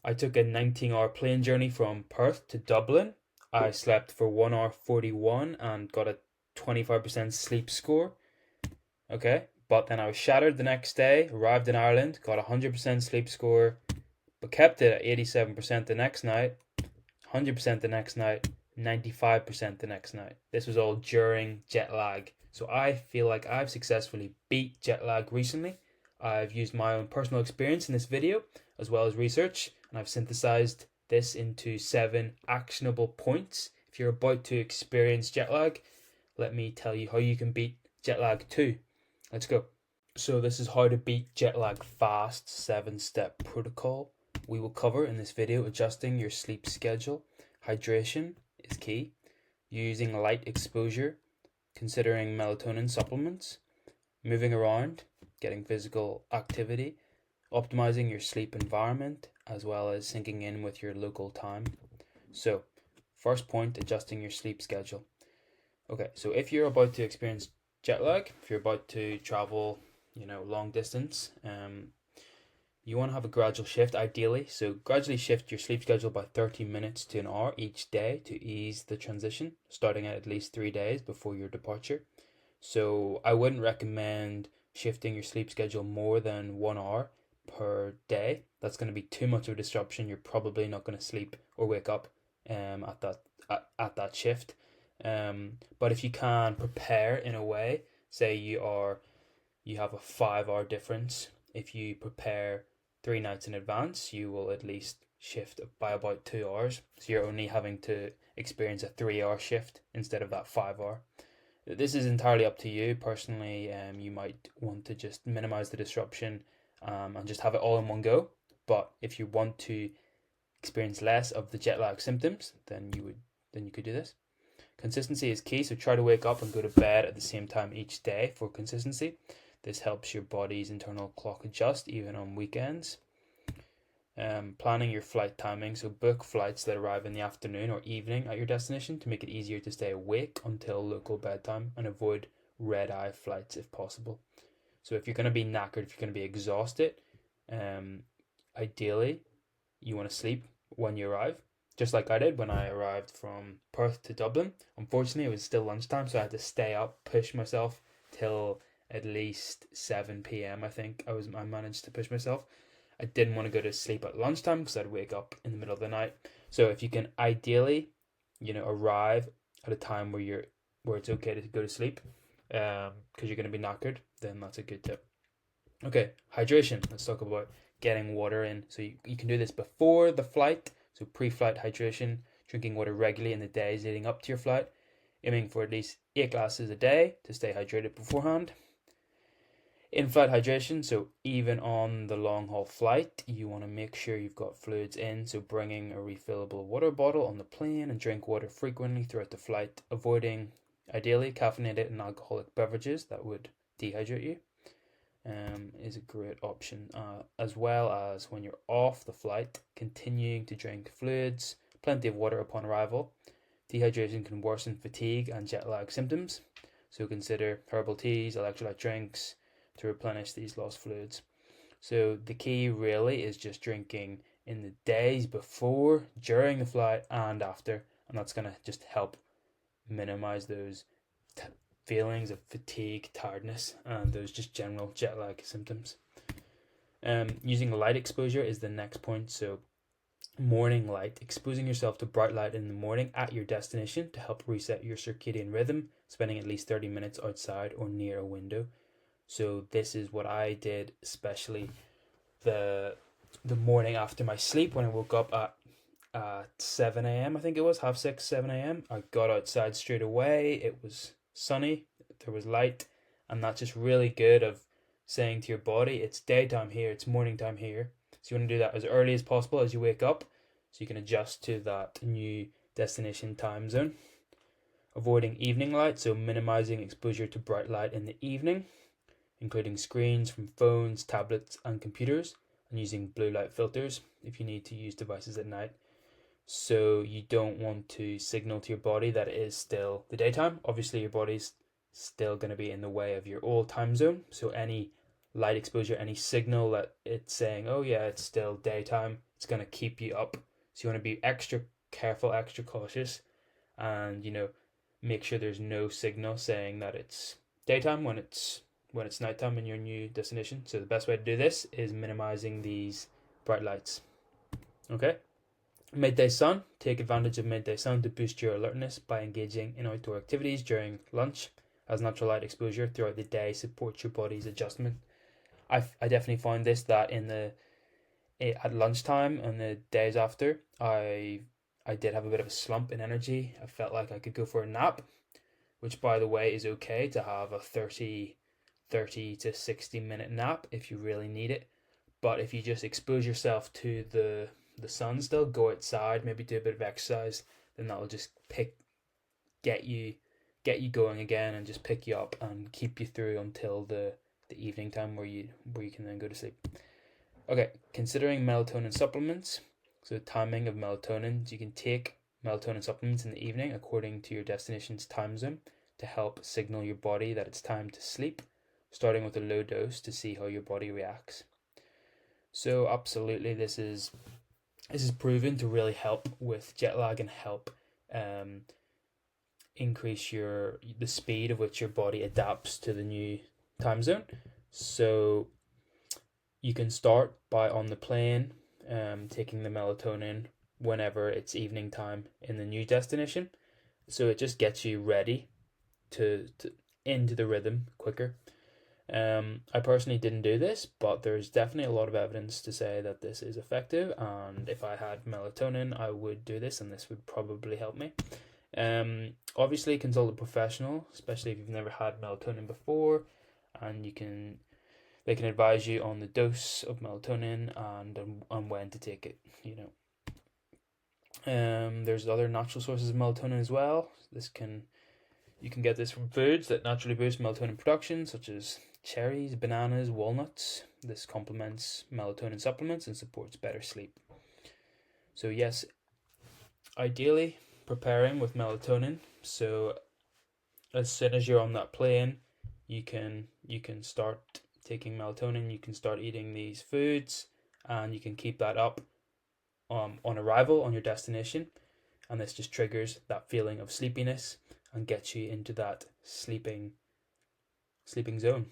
I took a 19-hour plane journey from Perth to Dublin. I slept for 1 hour 41 and got a 25% sleep score. Okay, but then I was shattered the next day, arrived in Ireland, got a 100% sleep score, but kept it at 87% the next night, 100% the next night, 95% the next night. This was all during jet lag. So I feel like I've successfully beat jet lag recently. I've used my own personal experience in this video as well as research, and I've synthesized this into 7 actionable points. If you're about to experience jet lag, let me tell you how you can beat jet lag too. Let's go. So this is how to beat jet lag fast, 7-step protocol. We will cover in this video adjusting your sleep schedule. Hydration is key. Using light exposure. Considering melatonin supplements. Moving around. Getting physical activity. Optimizing your sleep environment as well as syncing in with your local time. So, first point, adjusting your sleep schedule. Okay, so if you're about to experience jet lag, if you're about to travel, long distance, you want to have a gradual shift ideally. So gradually shift your sleep schedule by 30 minutes to an hour each day to ease the transition, starting at least 3 days before your departure. So I wouldn't recommend shifting your sleep schedule more than 1 hour per day. That's going to be too much of a disruption. You're probably not going to sleep or wake up at that shift. But if you can prepare in a way, say you have a 5 hour difference. If you prepare 3 nights in advance, you will at least shift by about 2 hours. So you're only having to experience a 3 hour shift instead of that 5 hour. This is entirely up to you. Personally, you might want to just minimize the disruption and just have it all in one go. But if you want to experience less of the jet lag symptoms, then you could do this. Consistency is key, so try to wake up and go to bed at the same time each day for consistency. This helps your body's internal clock adjust even on weekends. Planning your flight timing, so book flights that arrive in the afternoon or evening at your destination to make it easier to stay awake until local bedtime and avoid red-eye flights if possible. So if you're going to be knackered, if you're going to be exhausted, ideally you want to sleep when you arrive. Just like I did when I arrived from Perth to Dublin. Unfortunately, it was still lunchtime, so I had to stay up, push myself till at least 7 p.m. I think I managed to push myself. I didn't want to go to sleep at lunchtime because I'd wake up in the middle of the night. So if you can ideally, arrive at a time where it's okay to go to sleep, because you're going to be knackered, then that's a good tip. Okay, hydration. Let's talk about getting water in. So you can do this before the flight. So pre-flight hydration, drinking water regularly in the days leading up to your flight, aiming for at least 8 glasses a day to stay hydrated beforehand. In-flight hydration, so even on the long-haul flight, you want to make sure you've got fluids in, so bringing a refillable water bottle on the plane and drink water frequently throughout the flight, avoiding, ideally, caffeinated and alcoholic beverages that would dehydrate you. Is a great option, as well as when you're off the flight, continuing to drink fluids, plenty of water upon arrival. Dehydration can worsen fatigue and jet lag symptoms, so consider herbal teas, electrolyte drinks to replenish these lost fluids. So the key really is just drinking in the days before, during the flight, and after, and that's going to just help minimize those feelings of fatigue, tiredness, and those just general jet lag symptoms. Using light exposure is the next point. So morning light, exposing yourself to bright light in the morning at your destination to help reset your circadian rhythm, spending at least 30 minutes outside or near a window. So this is what I did, especially the morning after my sleep when I woke up at 7 a.m. I think it was 6:30, 7 a.m. I got outside straight away. It was sunny, there was light, and that's just really good of saying to your body, it's daytime here, it's morning time here. So you want to do that as early as possible as you wake up, so you can adjust to that new destination time zone. Avoiding evening light, so minimizing exposure to bright light in the evening, including screens from phones, tablets, and computers, and using blue light filters if you need to use devices at night. So you don't want to signal to your body that it is still the daytime. Obviously your body's still going to be in the way of your old time zone. So any light exposure, any signal that it's saying, oh yeah, it's still daytime, It's going to keep you up. So you want to be extra careful, extra cautious, and make sure there's no signal saying that it's daytime when it's nighttime in your new destination. So the best way to do this is minimizing these bright lights. Okay. Midday sun. Take advantage of midday sun to boost your alertness by engaging in outdoor activities during lunch, as natural light exposure throughout the day supports your body's adjustment. I definitely find this, that at lunchtime and the days after, I did have a bit of a slump in energy. I felt like I could go for a nap, which by the way is okay to have a 30 to 60-minute nap if you really need it. But if you just expose yourself to the sun still, go outside, maybe do a bit of exercise, then that'll just get you going again and just pick you up and keep you through until the evening time where you can then go to sleep. Okay, considering melatonin supplements. So timing of melatonin, you can take melatonin supplements in the evening according to your destination's time zone to help signal your body that it's time to sleep, starting with a low dose to see how your body reacts. So absolutely, this is proven to really help with jet lag and help increase the speed of which your body adapts to the new time zone. So you can start by on the plane taking the melatonin whenever it's evening time in the new destination. So it just gets you ready to into the rhythm quicker. I personally didn't do this, but there's definitely a lot of evidence to say that this is effective, and if I had melatonin, I would do this, and this would probably help me. Obviously consult a professional, especially if you've never had melatonin before, and they can advise you on the dose of melatonin and on when to take it, There's other natural sources of melatonin as well. You can get this from foods that naturally boost melatonin production, such as cherries, bananas, walnuts. This complements melatonin supplements and supports better sleep. So yes, ideally preparing with melatonin. So as soon as you're on that plane, you can start taking melatonin. You can start eating these foods, and you can keep that up on arrival on your destination, and this just triggers that feeling of sleepiness and gets you into that sleeping zone.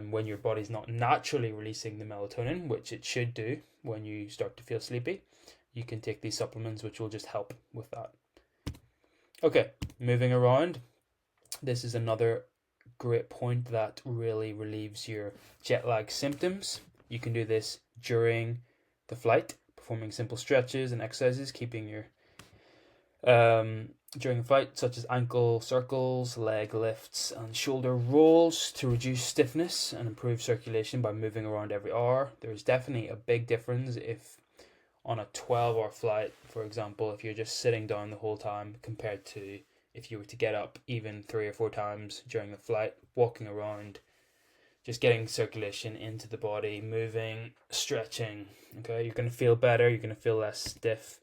When your body's not naturally releasing the melatonin, which it should do when you start to feel sleepy, you can take these supplements which will just help with that. Okay, moving around. This is another great point that really relieves your jet lag symptoms. You can do this during the flight, performing simple stretches and exercises, keeping your during the flight, such as ankle circles, leg lifts, and shoulder rolls to reduce stiffness and improve circulation by moving around every hour. There's definitely a big difference if on a 12-hour flight, for example, if you're just sitting down the whole time compared to if you were to get up even 3 or 4 times during the flight, walking around, just getting circulation into the body, moving, stretching. Okay, you're going to feel better, you're going to feel less stiff.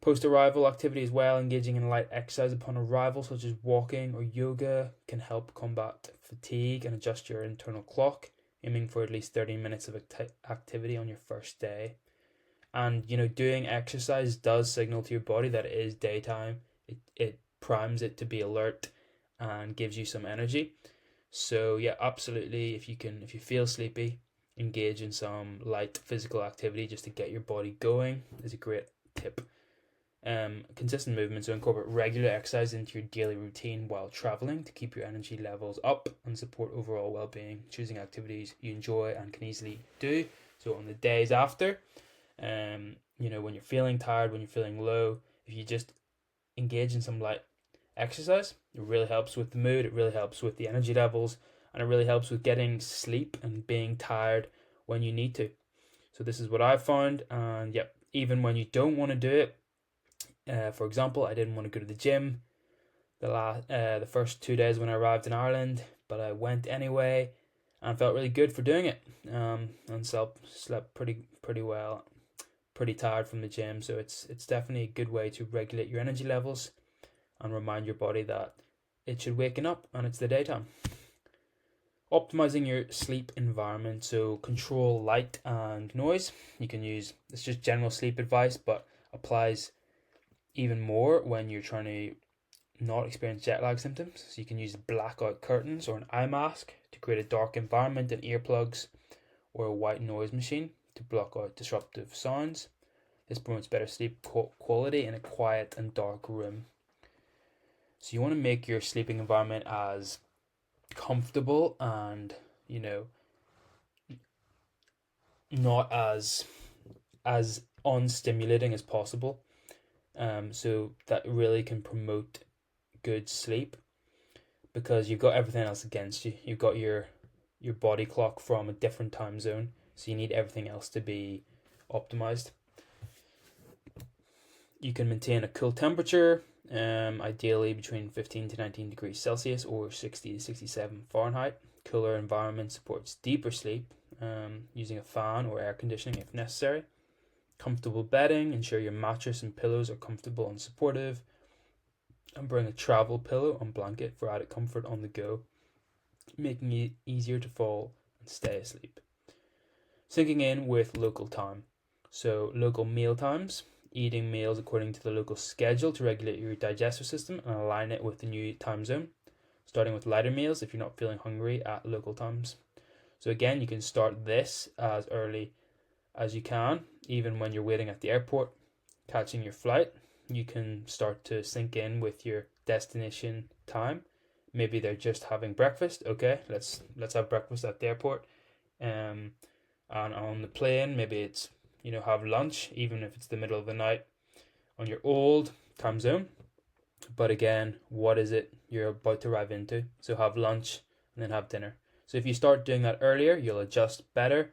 Post-arrival activity as well, engaging in light exercise upon arrival, such as walking or yoga, can help combat fatigue and adjust your internal clock, aiming for at least 30 minutes of activity on your first day. And, doing exercise does signal to your body that it is daytime. It primes it to be alert and gives you some energy. So, yeah, absolutely, if you feel sleepy, engage in some light physical activity just to get your body going is a great tip. Consistent movement, so incorporate regular exercise into your daily routine while traveling to keep your energy levels up and support overall well-being. Choosing activities you enjoy and can easily do. So on the days after, when you're feeling tired, when you're feeling low, if you just engage in some light exercise, it really helps with the mood, it really helps with the energy levels, and it really helps with getting sleep and being tired when you need to. So this is what I've found, and even when you don't want to do it, for example, I didn't want to go to the gym the first 2 days when I arrived in Ireland, but I went anyway and felt really good for doing it. And slept pretty well, pretty tired from the gym. So it's definitely a good way to regulate your energy levels and remind your body that it should waken up and it's the daytime. Optimizing your sleep environment, so control light and noise. You can use, it's just general sleep advice, but applies even more when you're trying to not experience jet lag symptoms. So you can use blackout curtains or an eye mask to create a dark environment, and earplugs or a white noise machine to block out disruptive sounds. This promotes better sleep quality in a quiet and dark room. So you want to make your sleeping environment as comfortable and, not as unstimulating as possible. So that really can promote good sleep, because you've got everything else against you. You've got your body clock from a different time zone, so you need everything else to be optimized. You can maintain a cool temperature, ideally between 15 to 19 degrees Celsius or 60 to 67 Fahrenheit. Cooler environment supports deeper sleep, using a fan or air conditioning if necessary. Comfortable bedding, ensure your mattress and pillows are comfortable and supportive. And bring a travel pillow and blanket for added comfort on the go, making it easier to fall and stay asleep. Syncing in with local time. So local meal times, eating meals according to the local schedule to regulate your digestive system and align it with the new time zone. Starting with lighter meals if you're not feeling hungry at local times. So again, you can start this as early as you can, even when you're waiting at the airport, catching your flight. You can start to sync in with your destination time. Maybe they're just having breakfast. Okay, let's have breakfast at the airport. And on the plane, maybe it's, have lunch, even if it's the middle of the night on your old time zone. But again, what is it you're about to arrive into? So have lunch and then have dinner. So if you start doing that earlier, you'll adjust better.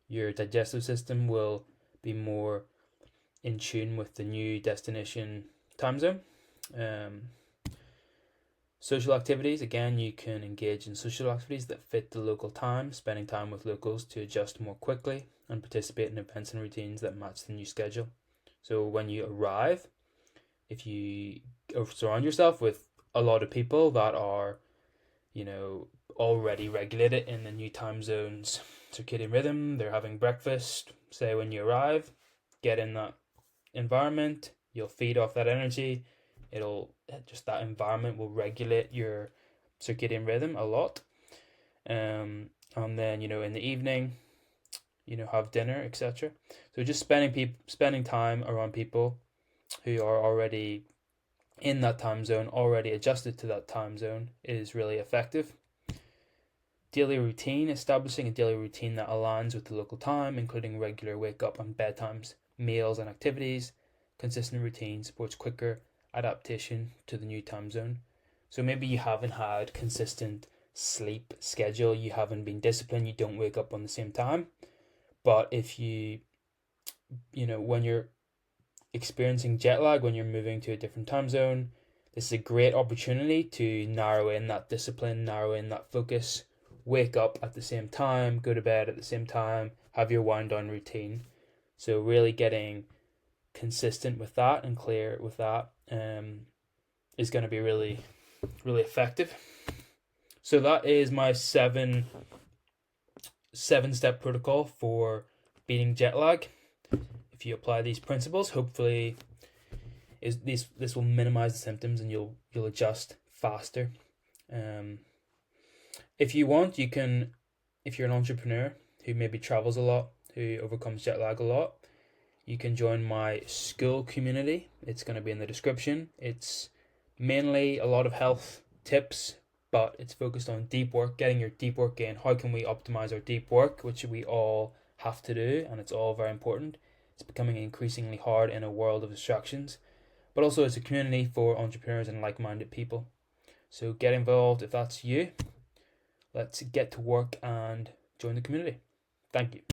Your digestive system will be more in tune with the new destination time zone. Social activities, again, you can engage in social activities that fit the local time, spending time with locals to adjust more quickly and participate in events and routines that match the new schedule. So when you arrive, if you surround yourself with a lot of people that are, already regulated in the new time zone's circadian rhythm, they're having breakfast, say when you arrive, get in that environment, you'll feed off that energy. That environment will regulate your circadian rhythm a lot. And then, in the evening, have dinner, etc. So just spending time around people who are already in that time zone, already adjusted to that time zone, is really effective. Daily routine, establishing a daily routine that aligns with the local time, including regular wake up and bedtimes, meals and activities. Consistent routine supports quicker adaptation to the new time zone. So maybe you haven't had consistent sleep schedule, you haven't been disciplined, you don't wake up on the same time. But if when you're experiencing jet lag, when you're moving to a different time zone, this is a great opportunity to narrow in that discipline, narrow in that focus, wake up at the same time, go to bed at the same time, have your wind down routine. So really getting consistent with that and clear with that is going to be really, really effective. So that is my seven step protocol for beating jet lag. If you apply these principles, hopefully this will minimize the symptoms and you'll adjust faster. If you want, you can, if you're an entrepreneur who maybe travels a lot, who overcomes jet lag a lot, you can join my school community. It's going to be in the description. It's mainly a lot of health tips, but it's focused on deep work, getting your deep work in. How can we optimize our deep work, which we all have to do, and it's all very important. It's becoming increasingly hard in a world of distractions, but also it's a community for entrepreneurs and like-minded people. So get involved if that's you. Let's get to work and join the community. Thank you.